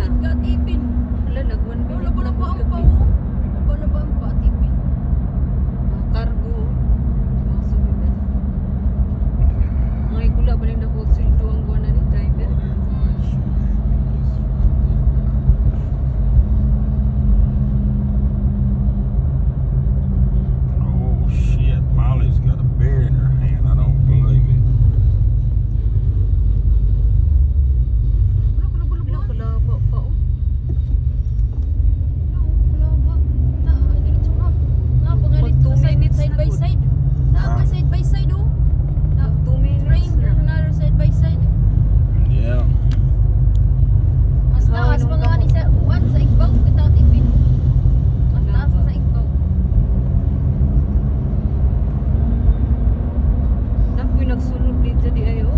na. Ka tipin. Wala, nag-1 Wala minute ba na na ko ang gabi. pao? Wala ba ang pa tipin? Cargo. Mga sunod na. Mga ikula ba rin na po sildo ang buwan na ni driver? Oh shit, Molly's got a beer in her hand. I don't believe it. Wala Wala, kalaba pa oh. wala ba? Ta, diretso ka. Na Mag pangalit 2 minutes side na by good. side. Na Ah. pa side by side oh. Na 2 minutes train na. another side by side. Yeah. Mas Ikaw, taas inom pa ka nga ni po. sa one sa igbaw kita tipin. Mas Wala taas ba? sa igbaw. Napoy nagsunod dito di ayo.